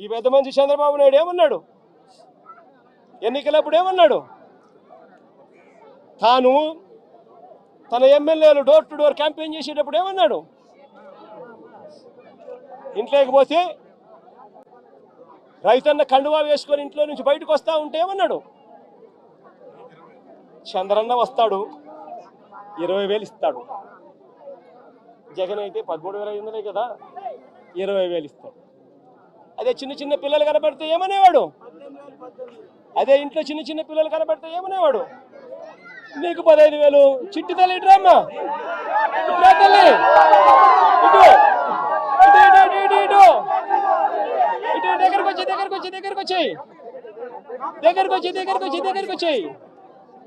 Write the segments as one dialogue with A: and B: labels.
A: ఈ పెద్ద మంచి చంద్రబాబు నాయుడు ఏమన్నాడు? ఎన్నికలప్పుడు ఏమన్నాడు? తాను తన ఎమ్మెల్యేలు డోర్ టు డోర్ క్యాంపెయిన్ చేసేటప్పుడు ఏమన్నాడు? ఇంట్లోకి పోతే రైతన్న కండువా వేసుకొని ఇంట్లో నుంచి బయటకు వస్తా ఉంటే ఏమన్నాడు? చంద్రన్న వస్తాడు 20,000 ఇస్తాడు. జగన్ అయితే 13,500 కదా, 20,000 ఇస్తాడు. అదే చిన్న చిన్న పిల్లలు కనబడితే ఏమనేవాడు? అదే ఇంట్లో చిన్న చిన్న పిల్లలు కనబడితే ఏమనేవాడు? నీకు 15,000. చిట్టి తల్లి ఇటురామ్మా, ఇటురా తల్లి, ఇటు ఇటు ఇటు ఇటు ఇటు ఇటు దగ్గరకు వచ్చి దగ్గరకు వచ్చి దగ్గరకు వచ్చాయి దగ్గరకు వచ్చి దగ్గరకు వచ్చి దగ్గరకు వచ్చాయి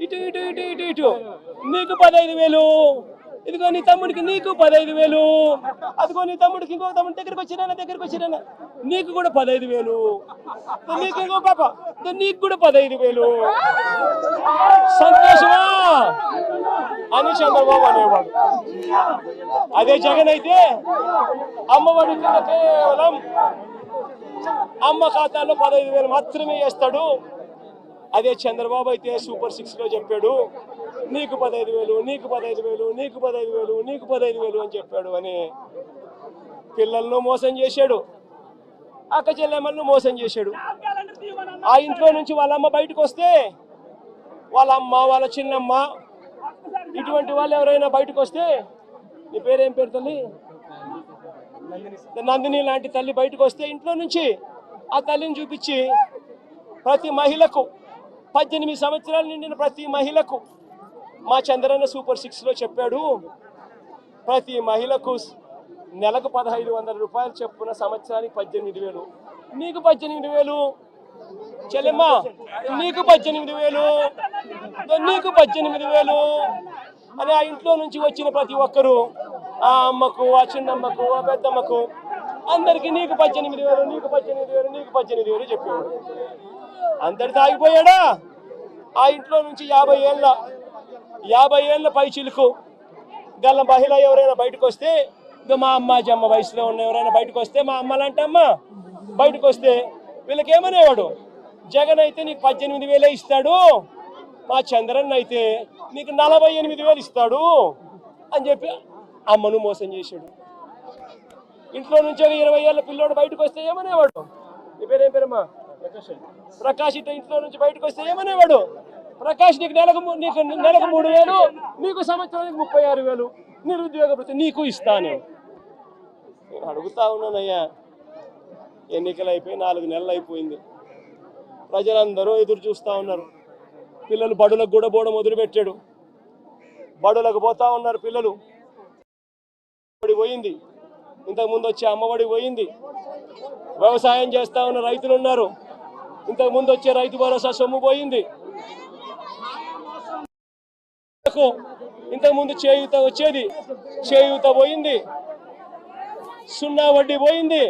A: ఇటు ఇటు ఇటు ఇటు ఇటు నీకు 15,000. ఇదిగో నీ తమ్ముడికి నీకు 15,000. అదిగో నీ తమ్ముడికి ఇంకో తమ్ముడి దగ్గరకు వచ్చినా నీకు కూడా 15,000. నీకు ఇంకో పాప నీకు కూడా 15,000. సంతోషమా అని చంద్రబాబు అనేవాడు. అదే జగన్ అయితే అమ్మఒడి కింద కేవలం అమ్మ ఖాతాలో 15,000 మాత్రమే వేస్తాడు. అదే చంద్రబాబు అయితే సూపర్ 6 లో చెప్పాడు నీకు 15,000, నీకు 15,000, నీకు 15,000, నీకు 15,000 అని చెప్పాడు. అని పిల్లలను మోసం చేశాడు, అక్క చెల్లెమ్మలను మోసం చేశాడు. ఆ ఇంట్లో నుంచి వాళ్ళ అమ్మ బయటకు వస్తే వాళ్ళ అమ్మ, వాళ్ళ చిన్నమ్మ, ఇటువంటి వాళ్ళు ఎవరైనా బయటకు వస్తే, నీ పేరేం పేరు తల్లి? నందిని లాంటి తల్లి బయటకు వస్తే ఇంట్లో నుంచి ఆ తల్లిని చూపించి ప్రతి మహిళకు 18 సంవత్సరాలు నిండిన ప్రతి మహిళకు మా చంద్రన్న సూపర్ 6 లో చెప్పాడు ప్రతి మహిళకు నెలకు 1,500 రూపాయలు చెప్పున సంవత్సరానికి 18,000. నీకు 18,000 చెల్లెమ్మ, నీకు 18,000, నీకు 18,000 అని ఆ ఇంట్లో నుంచి వచ్చిన ప్రతి ఒక్కరూ ఆ అమ్మకు, ఆ చిన్నమ్మకు, ఆ పెద్దమ్మకు అందరికీ నీకు 18,000, నీకు 18,000, నీకు 18,000 చెప్పాడు. అందరితో ఆగిపోయాడా? ఆ ఇంట్లో నుంచి 50 ఏళ్ళ పై చిలుకు గల్ల మహిళ ఎవరైనా బయటకు వస్తే, మా అమ్మ వయసులో ఉన్న ఎవరైనా బయటకు వస్తే, మా అమ్మ లాంటి అమ్మ బయటకు వస్తే వీళ్ళకి ఏమనేవాడు? జగన్ అయితే నీకు 18,000 ఇస్తాడు, మా చంద్రన్ అయితే నీకు 48,000 ఇస్తాడు అని చెప్పి అమ్మను మోసం చేశాడు. ఇంట్లో నుంచి 20 ఏళ్ళ పిల్లోడు బయటకు వస్తే ఏమనేవాడు? నీ పేరేం పేరమ్మా? ప్రకాష్. ఇట్లా ఇంట్లో నుంచి బయటకు వస్తే ఏమనేవాడు? ప్రకాష్ నీకు నెలకు 3,000, నీకు సంవత్సరానికి 36,000, నిరుద్యోగ వృత్తి నీకు ఇస్తాను. నేను అడుగుతా ఉన్నానయ్యా, ఎన్నికలు అయిపోయి 4 నెలలు అయిపోయింది. ప్రజలందరూ ఎదురు చూస్తూ ఉన్నారు. పిల్లలు బడులకు కూడా పోవడం మొదలుపెట్టాడు. బడులకు పోతా ఉన్నారు పిల్లలు. పోయింది, ఇంతకుముందు వచ్చే అమ్మఒడి పోయింది. వ్యవసాయం చేస్తా ఉన్న రైతులు ఉన్నారు, ఇంతకుముందు వచ్చే రైతు భరోసా సొమ్ము పోయింది. ఇంతకుముందు చేయూత వచ్చేది, చేయూత పోయింది. సున్నా వడ్డీ పోయింది.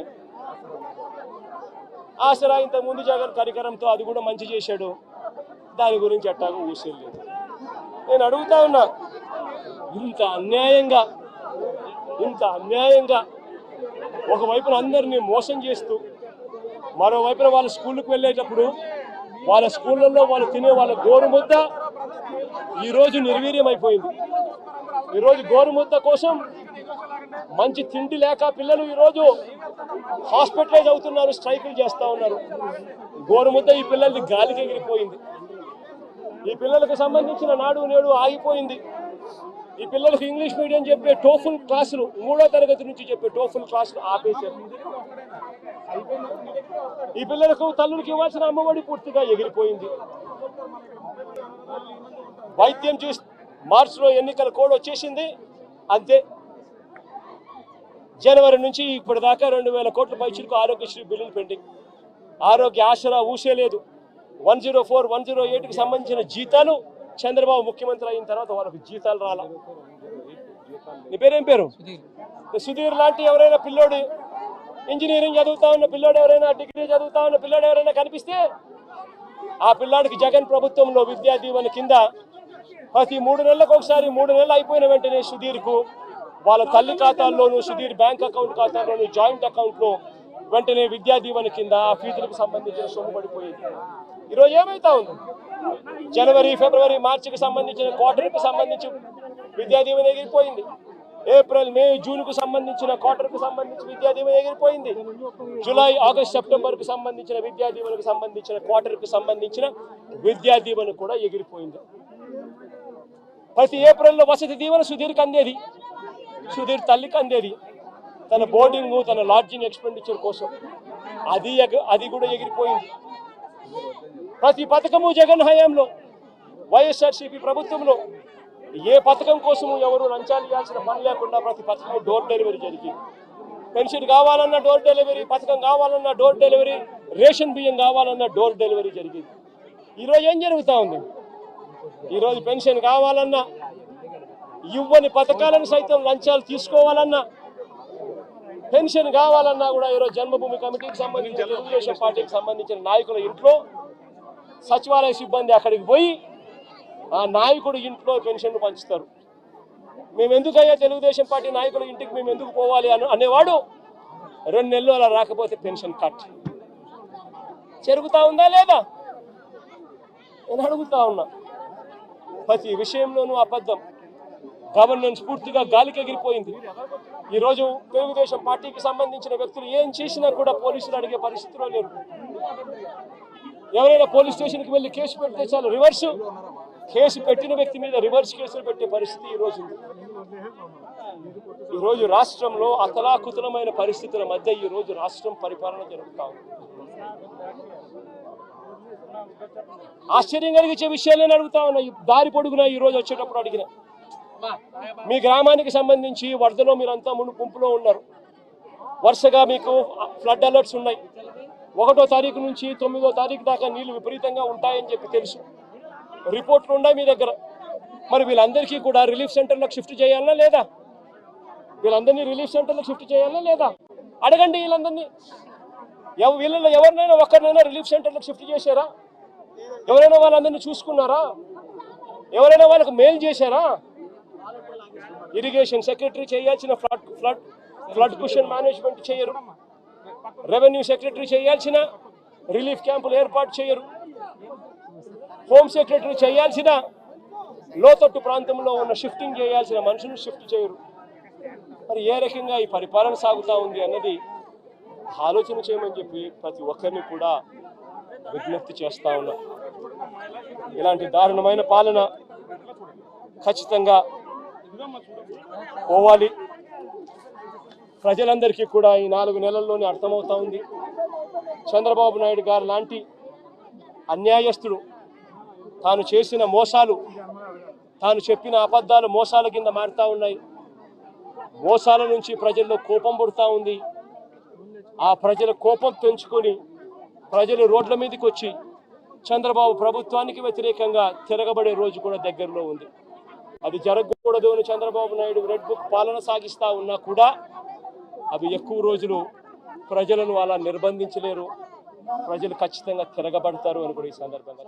A: ఆసరా ఇంతకుముందు జగన్ కరికరంతో అది కూడా మంచి చేశాడు, దాని గురించి ఎట్టాగో ఊసేయలేదు. నేను అడుగుతా ఉన్నా, ఇంత అన్యాయంగా ఒకవైపున అందరినీ మోసం చేస్తూ, మరోవైపున వాళ్ళ స్కూళ్ళకు వెళ్ళేటప్పుడు వాళ్ళ స్కూళ్ళల్లో వాళ్ళు తినే వాళ్ళ గోరుముద్ద ఈరోజు నిర్వీర్యం అయిపోయింది. ఈరోజు గోరుముద్ద కోసం మంచి తిండి లేక పిల్లలు ఈరోజు హాస్పిటలైజ్ అవుతున్నారు, స్ట్రైకులు చేస్తూ ఉన్నారు. గోరుముద్ద ఈ పిల్లలది గాలికి ఎగిరిపోయింది. ఈ పిల్లలకు సంబంధించిన నాడు నేడు ఆగిపోయింది. ఈ పిల్లలకు ఇంగ్లీష్ మీడియం చెప్పే టోఫుల్ క్లాసులు, 3వ తరగతి నుంచి చెప్పే టోఫుల్ క్లాసులు ఆపేశారు. ఈ పిల్లలకు తల్లులకు ఇవ్వాల్సిన అమ్మఒడి పూర్తిగా ఎగిరిపోయింది. వైద్యం చూసి మార్చిలో ఎన్నికల కోడ్ వచ్చేసింది, అంతే. జనవరి నుంచి ఇప్పటిదాకా 2,000 కోట్ల పైచిలకు ఆరోగ్యశ్రీ బిల్లులు పెండింగ్. ఆరోగ్య ఆసరా ఊసేలేదు. 104, 108కి సంబంధించిన జీతాలు చంద్రబాబు ముఖ్యమంత్రి అయిన తర్వాత వాళ్ళకు జీతాలు రాలా. నీ పేరేం పేరు? సుధీర్ లాంటి ఎవరైనా పిల్లోడు, ఇంజనీరింగ్ చదువుతా ఉన్న పిల్లోడు ఎవరైనా, డిగ్రీ చదువుతా ఉన్న పిల్లోడు ఎవరైనా కనిపిస్తే ఆ పిల్లాడికి జగన్ ప్రభుత్వంలో విద్యా దీవెన కింద ప్రతి 3 నెలలకు ఒకసారి, 3 నెలలు అయిపోయిన వెంటనే సుధీర్కు వాళ్ళ తల్లి ఖాతాల్లోనూ, సుధీర్ బ్యాంక్ అకౌంట్ ఖాతాల్లోనూ, జాయింట్ అకౌంట్లో వెంటనే విద్యా దీవెన కింద ఫీజులకు సంబంధించిన సొమ్ము పడిపోయేది. ఈరోజు ఏమైతా ఉంది? జనవరి, ఫిబ్రవరి, మార్చికి సంబంధించిన క్వార్టర్కి సంబంధించి విద్యా దీవెన ఎగిరిపోయింది. ఏప్రిల్, మే, జూన్కు సంబంధించిన క్వార్టర్కి సంబంధించి విద్యా దీవెన ఎగిరిపోయింది. జూలై, ఆగస్ట్, సెప్టెంబర్కు సంబంధించిన విద్యా దీవెనకు సంబంధించిన క్వార్టర్కి సంబంధించిన విద్యా దీవెన కూడా ఎగిరిపోయింది. ప్రతి ఏప్రిల్లో వసతి దీవెన సుధీర్కి అందేది, సుధీర్ తల్లికి అందేది తన బోర్డింగ్, తన లాడ్జింగ్ ఎక్స్పెండిచర్ కోసం. అది కూడా ఎగిరిపోయింది. ప్రతి పథకము జగన్ హయాంలో, వైఎస్ఆర్సీపీ ప్రభుత్వంలో ఏ పథకం కోసము ఎవరు లంచాలు ఇవ్వాల్సిన పని లేకుండా ప్రతి పథకం డోర్ డెలివరీ జరిగింది. పెన్షన్ కావాలన్నా డోర్ డెలివరీ, పథకం కావాలన్నా డోర్ డెలివరీ, రేషన్ బియ్యం కావాలన్నా డోర్ డెలివరీ జరిగింది. ఈరోజు ఏం జరుగుతూ ఉంది? ఈరోజు పెన్షన్ కావాలన్నా, ఇవ్వని పథకాలను సైతం లంచాలు తీసుకోవాలన్నా, పెన్షన్ కావాలన్నా కూడా ఈరోజు జన్మభూమి కమిటీకి సంబంధించిన, తెలుగుదేశం పార్టీకి సంబంధించిన నాయకుల ఇంట్లో సచివాలయ సిబ్బంది అక్కడికి పోయి ఆ నాయకుడు ఇంట్లో పెన్షన్లు పంచుతారు. మేము ఎందుకయ్యా తెలుగుదేశం పార్టీ నాయకుల ఇంటికి మేము ఎందుకు పోవాలి అనేవాడు 2 నెలలు అలా రాకపోతే పెన్షన్ కట్. జరుగుతూ ఉందా లేదా? నేను అడుగుతా ఉన్నా. ప్రతి విషయంలోనూ అబద్ధం. గవర్నెన్స్ పూర్తిగా గాలికి ఎగిరిపోయింది. ఈరోజు తెలుగుదేశం పార్టీకి సంబంధించిన వ్యక్తులు ఏం చేసినా కూడా పోలీసులు అడిగే పరిస్థితిలో లేరు. ఎవరైనా పోలీస్ స్టేషన్కి వెళ్ళి కేసు పెడితే చాలు, రివర్స్ కేసు పెట్టిన వ్యక్తి మీద రివర్స్ కేసులు పెట్టే పరిస్థితి ఈరోజు ఉంది. ఈరోజు రాష్ట్రంలో అతలాకుతలమైన పరిస్థితుల మధ్య ఈరోజు రాష్ట్రం పరిపాలన జరుగుతా ఉంది. ఆశ్చర్యం కలిగించే విషయాలు నేను అడుగుతా ఉన్నా. దారి పొడుగునా ఈరోజు వచ్చేటప్పుడు అడిగిన, మీ గ్రామానికి సంబంధించి వరదలో మీరంతా ముంపులో ఉన్నారు. వరుసగా మీకు ఫ్లడ్ అలర్ట్స్ ఉన్నాయి. 1వ తారీఖు నుంచి 9వ తారీఖు దాకా నీళ్లు విపరీతంగా ఉంటాయని చెప్పి తెలుసు. రిపోర్ట్లు ఉన్నాయి మీ దగ్గర. మరి వీళ్ళందరికీ కూడా రిలీఫ్ సెంటర్లకు షిఫ్ట్ చేయాలా లేదా? వీళ్ళందరినీ రిలీఫ్ సెంటర్లకు షిఫ్ట్ చేయాలా లేదా? అడగండి వీళ్ళందరినీ. వీళ్ళలో ఎవరినైనా ఒక్కరినైనా రిలీఫ్ సెంటర్లకు షిఫ్ట్ చేశారా? ఎవరైనా వాళ్ళందరినీ చూసుకున్నారా? ఎవరైనా వాళ్ళకు మెయిల్ చేశారా? ఇరిగేషన్ సెక్రటరీ చేయాల్సిన ఫ్లడ్ క్వశ్చన్ మేనేజ్మెంట్ చేయరు. రెవెన్యూ సెక్రటరీ చేయాల్సిన రిలీఫ్ క్యాంపులు ఏర్పాటు చేయరు. హోమ్ సెక్రటరీ చేయాల్సిన లోతట్టు ప్రాంతంలో ఉన్న షిఫ్టింగ్ చేయాల్సిన మనుషులు షిఫ్ట్ చేయరు. మరి ఏ రకంగా ఈ పరిపాలన సాగుతూ ఉంది అన్నది ఆలోచన చేయమని చెప్పి ప్రతి ఒక్కరిని కూడా విజ్ఞప్తి చేస్తా ఉన్నా. ఇలాంటి దారుణమైన పాలన ఖచ్చితంగా పోవాలి. ప్రజలందరికీ కూడా ఈ 4 నెలల్లోనే అర్థమవుతా ఉంది. చంద్రబాబు నాయుడు గారు లాంటి అన్యాయస్తుడు తాను చేసిన మోసాలు, తాను చెప్పిన అబద్ధాలు మోసాల కింద మారుతా ఉన్నాయి. మోసాల నుంచి ప్రజల్లో కోపం పుడుతూ ఉంది. ఆ ప్రజల కోపం పెంచుకొని ప్రజలు రోడ్ల మీదకి వచ్చి చంద్రబాబు ప్రభుత్వానికి వ్యతిరేకంగా తిరగబడే రోజు కూడా దగ్గరలో ఉంది. అది జరగకూడదు అని చంద్రబాబు నాయుడు రెడ్ బుక్ పాలన సాగిస్తూ ఉన్నా కూడా అవి ఎక్కువ రోజులు ప్రజలను అలా నిర్బంధించలేరు. ప్రజలు ఖచ్చితంగా తిరగబడతారు అని కూడా ఈ సందర్భంగా